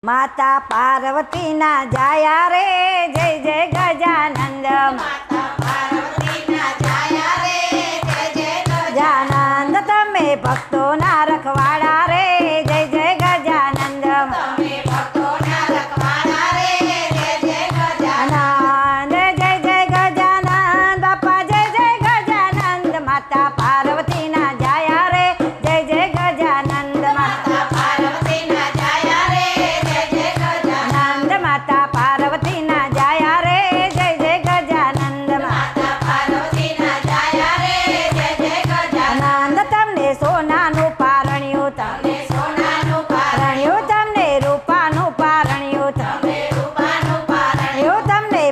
माता पार्वती ना जाया रे जय जय गजानंद। माता पार्वती ना जाया रे जय जय गजानंद तमे भक्तो ना रखवाड़ा रे जय जय गजानंद। तमे भक्तो ना रखवाड़ा रे जय जय गजानंद। जय जय गजानंद बापा जय जय गजानंद। माता पार्वती ना जाया रे जय जय गजानंद। माता पार्वती ना जाया रे जय जय गजानंद। माता पार्वती ना जाया रे जय जय गजानंद। माता पार्वती ना जाया रे जय जय गजानंद। तमने सोनाનું પારણ્યું तमने सोनाનું પારણ્યું તમને રૂપાનું પારણ્યું तमे रूपाનું पारण्યું તમને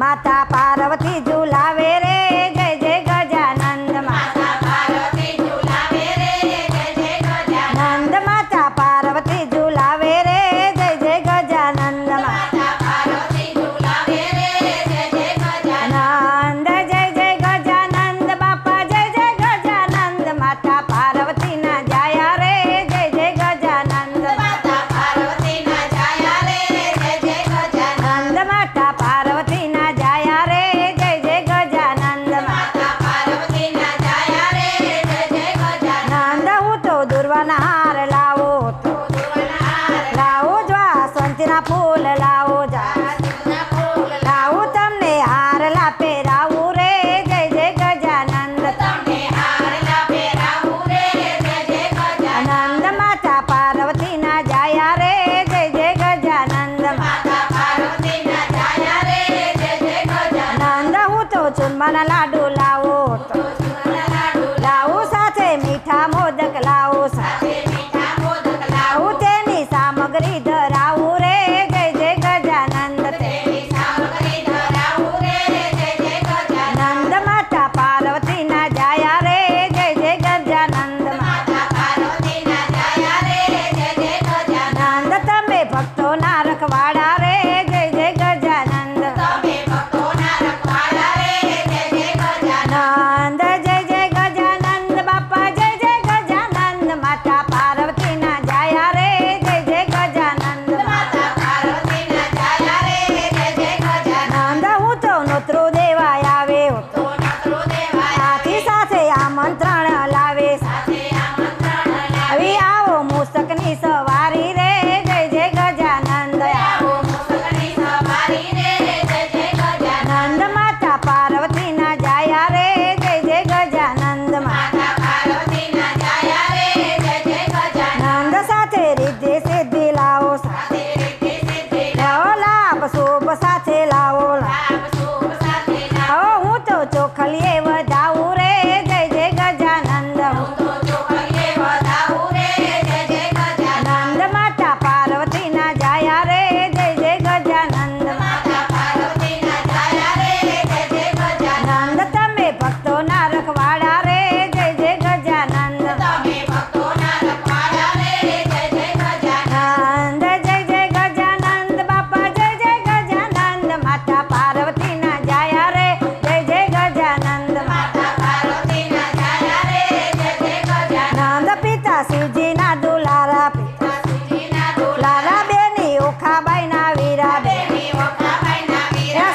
માતા પાર્વતી ઝુલાવે રે જય જય ગજાનંદ। माता पार्वती झुलावे रे जय जय गजानंद। માતા પાર્વતી ઝુલાવે રે જય જય ગજાનંદ। माता पार्वती झुलावे रे जय जय गजानंद। जय जय गजानंद बापा जय जय गजानंद। माता पार्वती ना जाया रे जय जय गजानंद। माता पार्वती ना जाया रे जय जय गजानंद। माता पार्वती ना जाया रे जय जय गजानंद। माता पार्वती ना जाया रे जय जय गजानंद। હું તો દુર્વાના હાર લાવો તો दुर्वनहार લાવો જ્વા સંતના ફૂલ લાવો જા लावून फूल લાવું તમને હાર લા પહેરાવું રે જય જય ગજાનંદ। तमने हारला पेरावू रे जय जय गजानंद। આનંદ માતા પાર્વતી ના જાયા રે જય જય ગજાનંદ। माता पार्वती ना जाया रे जय जय गजानंद। આનંદ હું તો ચૂરમાના લાડુ લાવો તો सुना लाडू લાવું સાથે મીઠા મોદક લાવો लावे मीठा मोदक लावू લાવું તેની સામગ્રી ધરાવું રે જય જય ગજાનંદ। तेरी सामग्री धरावू रे जय जय गजानंद। આનંદ માતા પાર્વતી ના જાયા રે જય જય ગજાનંદ। माता पार्वती ना जाया रे जय जय गजानंद। આનંદ તમે ભક્તો ના રખવાડા રે જય જય ગજાનંદ। तमे भक्तो ना रखवाड़ा रे जय जय गजानंद। આનંદ જય જય ગજાનંદ બાપા જય જય ગજાનંદ। માતા પાર્વતી ના જાયા રે જય જય ગજાનંદ। माता पार्वती ना जाया रे जय जय गजानंद। આનંદ હું તો નોતરું દેવા આવે तो नकरो देवाय સાથી સાથે આમંત્રણ લાવે साथे आमंत्रण लावे। હવે આવો મૂસકની સવારી રે જય જય ગજાનંદ। आवो मुसकनी सवारी रे जय जय गजानंद। આનંદ માતા પાર્વતી ના જાયા રે જય જય ગજાનંદ। माता पार्वती ना जाया रे जय जय गजानंद। આનંદ સાથે રીતિ સિદ્ધિ લાવો साथे रीति सिद्धि લાવો લાભ શુભ સાથે લાવો लाभ शुभ साथे लाभ। લાવો હું તો ચોખલીએ વધાવું રે જય જય ગજાનંદ। तो चोखलिए वधावू रे जय जय गजानंद। આનંદ માતા પાર્વતી ના જાયા રે જય જય ગજાનંદ। माता पार्वती ना जाया रे जय जय गजानंद। આનંદ તમે ભક્તો ના રખવાડા રે જય જય ગજાનંદ। तमे भक्तो ना रखवाड़ा रे जय जय गजानंद। આનંદ જય જય ગજાનંદ બાપા જય જય ગજાનંદ। માતા પાર્વતી ના જાયા રે જય જય ગજાનંદ। माता पार्वती ना जाया रे जय जय गजानंद। આનંદ પિતા શિવજી ના દુલારા પિતા सुजी ना दूला લાલા બેની ઓખાબાઈ ના વીરા બે देवी ओखाबाई ना वीरा।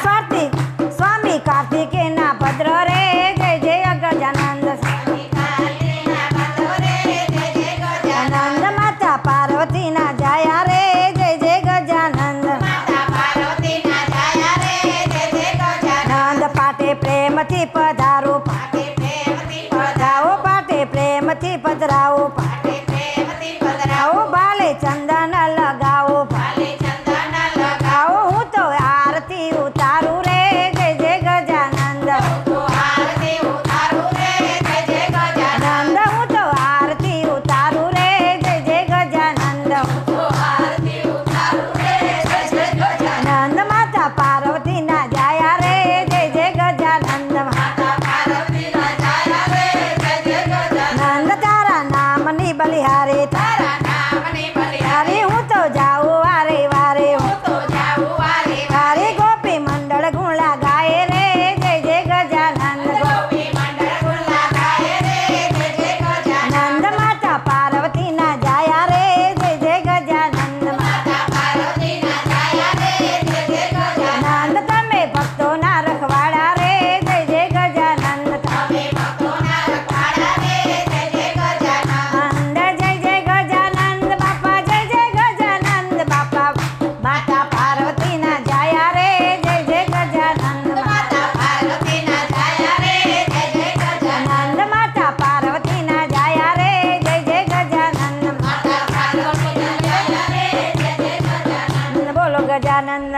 स्वामी कार्तिके ना भद्र रे जय जय गजानंद। काली ना भद्र रे जय जय गजानंद। आनंद माता पार्वती ना जाया रे जय जय गजानंद। माता पार्वती ना जाया रे जय जय गजानंद। आनंद पाटे प्रेम थी पधारो पाटे प्रेमती पधारो पाटे प्रेम थी पधराओ पाटे प्रेमती पधराओ। आओ बाले चंदन लगाओ काली चंदन लगाओ। आओ हूँ तो आरती उतारू रे जय जय गजानंद। तो आरती उतारू रे जय जय गजानंद। आनंद हूँ तो आरती उतारू रे जय जय गजानंद। तो आरती उतारू रे जय जय गजानंद। आनंद माता पार्वती ना जाया रे जय जय गजानंद। माता पार्वती ना जाया रे जय जय गजानंद। आनंद तारा नाम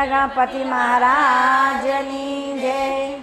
ગણપતિ મહારાજની જય.